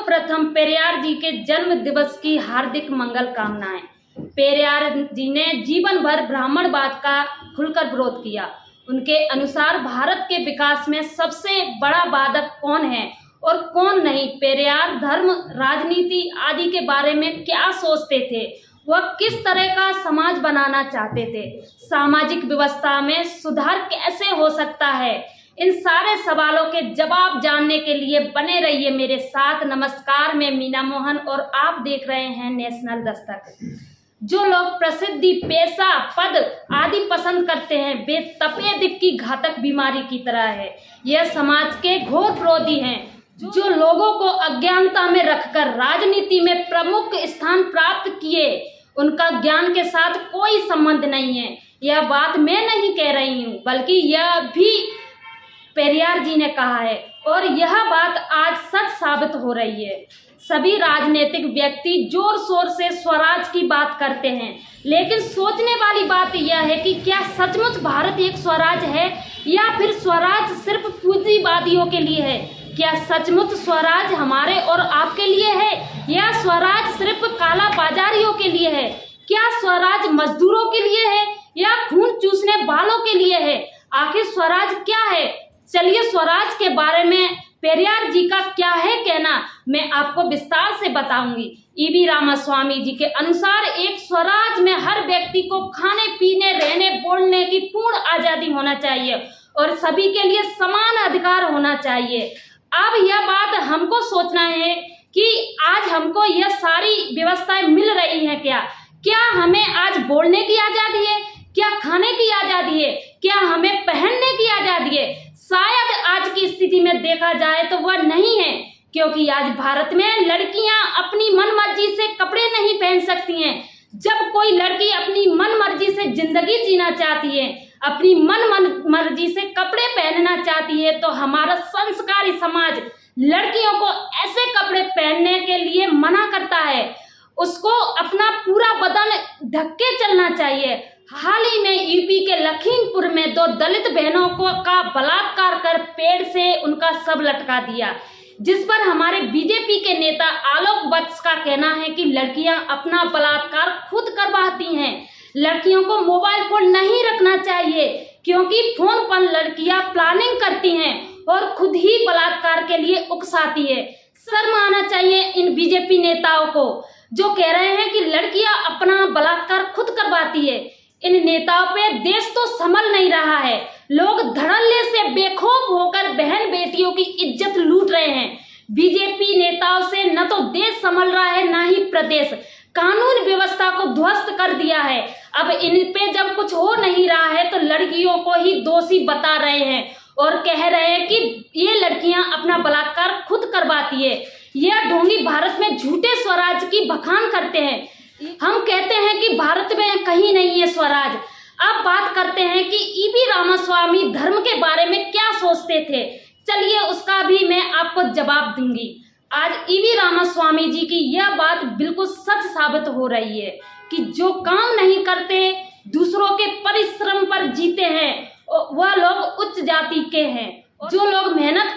सर्वप्रथम पेरियार जी के जन्म दिवस की हार्दिक मंगल कामनाएं। पेरियार जी ने जीवन भर ब्राह्मणवाद का खुलकर विरोध किया। उनके अनुसार भारत के विकास में सबसे बड़ा बाधक कौन है और कौन नहीं, पेरियार धर्म, राजनीति आदि के बारे में क्या सोचते थे, वह किस तरह का समाज बनाना चाहते थे, सामाजिक व्यवस्था में सुधार कैसे हो सकता है, इन सारे सवालों के जवाब जानने के लिए बने रहिए मेरे साथ। नमस्कार, मैं मीना मोहन और आप देख रहे हैं नेशनल दस्तक। जो लोग प्रसिद्धि, पैसा, पद आदि पसंद करते हैं वे तपेदिक की घातक बीमारी की तरह है। यह समाज के घोर विरोधी हैं। जो लोगों को अज्ञानता में रखकर राजनीति में प्रमुख स्थान प्राप्त किए, उनका ज्ञान के साथ कोई संबंध नहीं है। यह बात मैं नहीं कह रही हूँ, बल्कि यह भी पेरियार जी ने कहा है और यह बात आज सच साबित हो रही है। सभी राजनीतिक व्यक्ति जोर शोर से स्वराज की बात करते हैं, लेकिन सोचने वाली बात यह है कि क्या सचमुच भारत एक स्वराज है या फिर स्वराज सिर्फ पूंजीवादियों के लिए है? क्या सचमुच स्वराज हमारे और आपके लिए है या स्वराज सिर्फ काला बाजारियों के लिए है? क्या स्वराज मजदूरों के लिए है या खून चूसने वालों के लिए है? आखिर स्वराज क्या है? चलिए स्वराज के बारे में पेरियार जी का क्या है कहना, मैं आपको विस्तार से बताऊंगी। ईवी रामास्वामी जी के अनुसार एक स्वराज में हर व्यक्ति को खाने, पीने, रहने, बोलने की पूर्ण आजादी होना चाहिए और सभी के लिए समान अधिकार होना चाहिए। अब यह बात हमको सोचना है कि आज हमको यह सारी व्यवस्थाएं मिल रही हैं क्या? क्या हमें आज बोलने की आजादी है? क्या खाने की आजादी है? क्या हमें पहनने की आजादी है? शायद आज की स्थिति में देखा जाए तो वह नहीं है, क्योंकि आज भारत में लड़कियां अपनी मनमर्जी से कपड़े नहीं पहन सकती हैं। जब कोई लड़की अपनी मनमर्जी से जिंदगी जीना चाहती है, अपनी मर्जी से कपड़े पहनना चाहती है, तो हमारा संस्कारी समाज लड़कियों को ऐसे कपड़े पहनने के लिए मना करता है। उसको अपना पूरा बदन ढक के चलना चाहिए। हाल ही में यूपी के लखीमपुर में 2 दलित बहनों का बलात्कार कर पेड़ से उनका शव लटका दिया, जिस पर हमारे बीजेपी के नेता आलोक वत्स का कहना है कि लड़कियां अपना बलात्कार खुद करवाती हैं। लड़कियों को मोबाइल फोन नहीं रखना चाहिए, क्योंकि फोन पर लड़कियां प्लानिंग करती हैं और खुद ही बलात्कार के लिए उकसाती है। शर्म आना चाहिए इन बीजेपी नेताओं को जो कह रहे हैं कि लड़कियां अपना बलात्कार खुद करवाती है। इन नेताओं पे देश तो संभल नहीं रहा है। लोग धड़ल्ले से बेखौफ होकर बहन बेटियों की इज्जत लूट रहे हैं। बीजेपी नेताओं से न तो देश संभल रहा है, न ही प्रदेश। कानून व्यवस्था को ध्वस्त कर दिया है। अब इन पे जब कुछ हो नहीं रहा है तो लड़कियों को ही दोषी बता रहे हैं और कह रहे हैं कि ये लड़कियां अपना बलात्कार खुद करवाती है। यह ढोंगी भारत में झूठे स्वराज की बखान करते हैं। हम कहते हैं कि भारत में कहीं नहीं है स्वराज। अब बात करते हैं कि ईवी रामास्वामी धर्म के बारे में क्या सोचते थे। चलिए उसका भी मैं आपको जवाब दूंगी। आज ईवी रामास्वामी जी की यह बात बिल्कुल सच साबित हो रही है कि जो काम नहीं करते, दूसरों के परिश्रम पर जीते हैं, वह लोग उच्च जाति के हैं। जो लोग मेहनत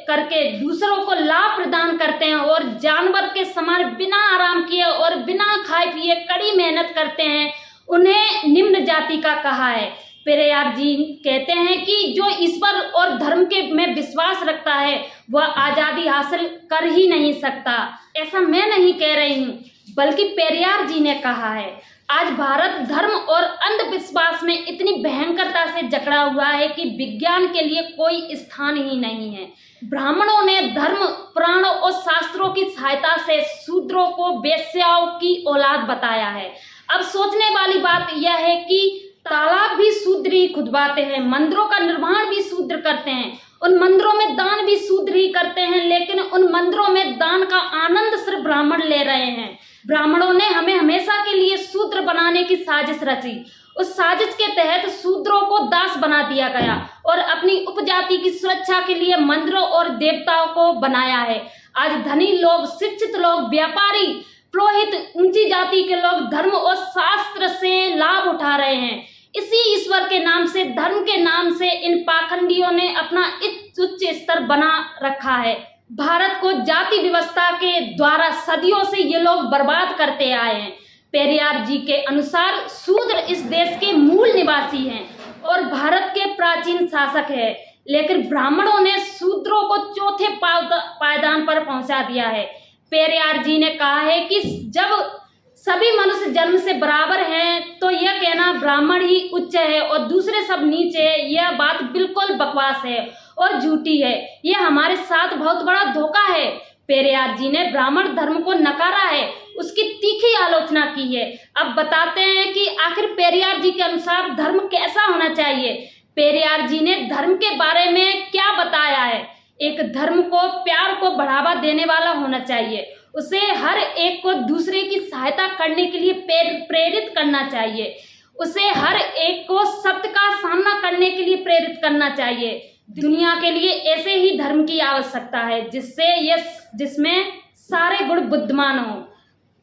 करके दूसरों को लाभ प्रदान करते हैं और जानवर के समान बिना आराम किए और बिना खाए पिए कड़ी मेहनत करते हैं, उन्हें निम्न जाति का कहा है। पेरियार जी कहते हैं कि जो ईश्वर और धर्म के में विश्वास रखता है वह आजादी हासिल कर ही नहीं सकता। ऐसा मैं नहीं कह रही हूँ, बल्कि पेरियार जी ने कहा है। आज भारत धर्म और अंधविश्वास में इतनी भयंकरता से जकड़ा हुआ है कि विज्ञान के लिए कोई स्थान ही नहीं है। ब्राह्मणों ने धर्म, पुराणों और शास्त्रों की सहायता से शूद्रों को वेश्याओं की औलाद बताया है। अब सोचने वाली बात यह है कि तालाब भी शूद्र ही खुदवाते हैं, मंदिरों का निर्माण भी शूद्र करते हैं, उन मंदिरों में दान भी शूद्र ही करते हैं, लेकिन उन मंदिरों में दान का आनंद सिर्फ ब्राह्मण ले रहे हैं। ब्राह्मणों ने हमें हमेशा के लिए शूद्र बनाने की साजिश रची। उस साजिश के तहत शूद्रों को दास बना दिया गया और अपनी उपजाति की सुरक्षा के लिए मंदिरों और देवताओं को बनाया है। आज धनी लोग, शिक्षित लोग, व्यापारी, पुरोहित, ऊंची जाति के लोग धर्म और शास्त्र से लाभ उठा रहे हैं। इसी ईश्वर के नाम से, धर्म के नाम से इन पाखंडियों ने अपना उच्च स्तर बना रखा है। भारत को जाति व्यवस्था के द्वारा सदियों से ये लोग बर्बाद करते आए हैं। पेरियार जी के अनुसार शूद्र इस देश के मूल निवासी हैं और भारत के प्राचीन शासक है, लेकिन ब्राह्मणों ने शूद्रों को चौथे पायदान पर पहुंचा दिया है। पेरियार जी ने कहा है कि जब सभी मनुष्य जन्म से बराबर हैं तो यह कहना ब्राह्मण ही उच्च है और दूसरे सब नीचे है, यह बात बिल्कुल बकवास है और झूठी है। यह हमारे साथ बहुत बड़ा धोखा है। पेरियार जी ने ब्राह्मण धर्म को नकारा है, उसकी तीखी आलोचना की है। अब बताते हैं कि आखिर पेरियार जी के अनुसार धर्म कैसा होना चाहिए। पेरियार जी ने धर्म के बारे में क्या बताया है। एक धर्म को प्यार को बढ़ावा देने वाला होना चाहिए, उसे हर एक को दूसरे की सहायता करने के लिए प्रेरित करना चाहिए, उसे हर एक को सत्य का सामना करने के लिए प्रेरित करना चाहिए। दुनिया के लिए ऐसे ही धर्म की आवश्यकता है जिसमें सारे गुण विद्यमान हो।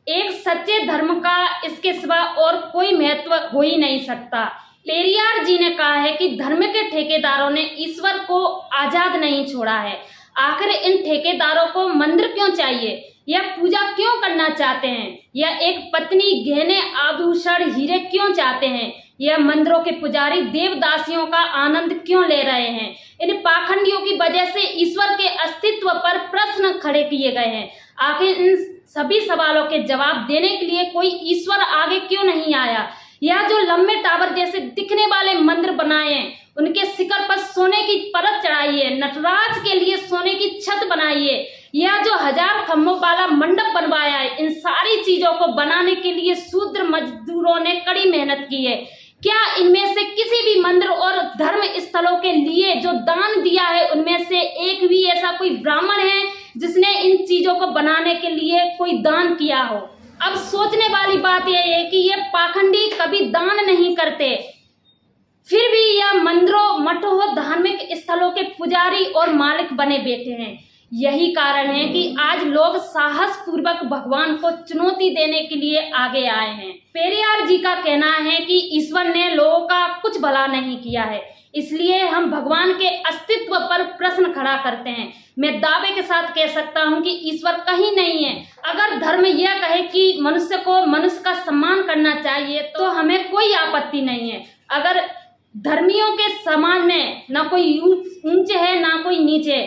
एक सच्चे धर्म का इसके सिवा और कोई महत्व हो ही नहीं सकता। पेरियार जी ने कहा है कि धर्म के ठेकेदारों ने ईश्वर को आजाद नहीं छोड़ा है। आखिर इन ठेकेदारों को मंदिर क्यों चाहिए? यह पूजा क्यों करना चाहते हैं? यह एक पत्नी, गहने, आभूषण, हीरे क्यों चाहते हैं? यह मंदिरों के पुजारी देवदासियों का आनंद क्यों ले रहे हैं? इन पाखंडियों की वजह से ईश्वर के अस्तित्व पर प्रश्न खड़े किए गए हैं। आखिर इन सभी सवालों के जवाब देने के लिए कोई ईश्वर आगे क्यों नहीं आया? यह जो लंबे टावर जैसे दिखने वाले मंदिर बनाए हैं, उनके शिखर पर सोने की परत चढ़ाई है, नटराज के लिए सोने की छत बनाई है, यह जो 1000 खम्भों वाला मंडप बनवाया है, इन सारी चीजों को बनाने के लिए शूद्र मजदूरों ने कड़ी मेहनत की है। क्या इनमें से किसी भी मंदिर और धर्म स्थलों के लिए जो दान दिया है, उनमें से एक भी ऐसा कोई ब्राह्मण है जिसने इन चीजों को बनाने के लिए कोई दान किया हो? अब सोचने वाली बात यह है कि ये पाखंडी कभी दान नहीं करते, फिर भी यह मंदिरों, मठों, धार्मिक स्थलों के पुजारी और मालिक बने बैठे हैं। यही कारण है कि आज लोग साहस पूर्वक भगवान को चुनौती देने के लिए आगे आए हैं। पेरियार जी का कहना है कि ईश्वर ने लोगों का कुछ भला नहीं किया है, इसलिए हम भगवान के अस्तित्व पर प्रश्न खड़ा करते हैं। मैं दावे के साथ कह सकता हूं कि ईश्वर कहीं नहीं है। अगर धर्म यह कहे कि मनुष्य को मनुष्य का सम्मान करना चाहिए तो हमें कोई आपत्ति नहीं है। अगर धर्मियों के समाज में ना कोई ऊंचे है ना कोई नीचे,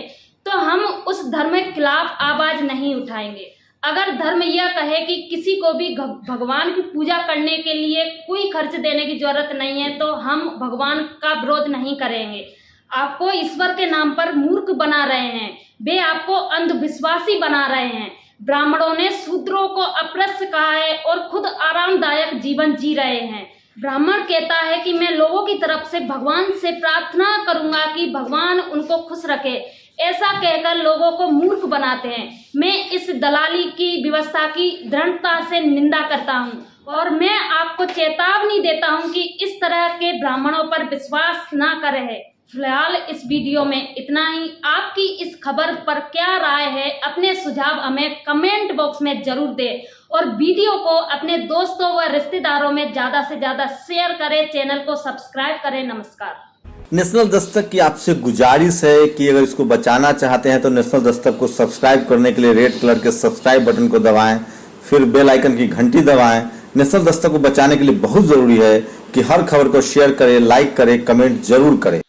तो हम उस धर्म के खिलाफ आवाज नहीं उठाएंगे। अगर धर्म यह कहे कि किसी को भी भगवान की पूजा करने के लिए कोई खर्च देने की जरूरत नहीं है, तो हम भगवान का विरोध नहीं करेंगे। आपको ईश्वर के नाम पर मूर्ख बना रहे हैं, वे आपको अंधविश्वासी बना रहे हैं। ब्राह्मणों ने शूद्रों को अपृश्य कहा है और खुद आरामदायक जीवन जी रहे हैं। ब्राह्मण कहता है कि मैं लोगों की तरफ से भगवान से प्रार्थना करूंगा कि भगवान उनको खुश रखे। ऐसा कहकर लोगों को मूर्ख बनाते हैं। मैं इस दलाली की व्यवस्था की दृढ़ता से निंदा करता हूं और मैं आपको चेतावनी देता हूं कि इस तरह के ब्राह्मणों पर विश्वास ना करें। फिलहाल इस वीडियो में इतना ही। आपकी इस खबर पर क्या राय है, अपने सुझाव हमें कमेंट बॉक्स में जरूर दें और वीडियो को अपने दोस्तों व रिश्तेदारों में ज़्यादा से ज़्यादा शेयर करें। चैनल को सब्सक्राइब करें। नमस्कार। नेशनल दस्तक की आपसे गुजारिश है कि अगर इसको बचाना चाहते हैं तो नेशनल दस्तक को सब्सक्राइब करने के लिए रेड कलर के सब्सक्राइब बटन को दबाएं, फिर बेल आइकन की घंटी दबाएं। नेशनल दस्तक को बचाने के लिए बहुत जरूरी है कि हर खबर को शेयर करें, लाइक करें, कमेंट जरूर करें।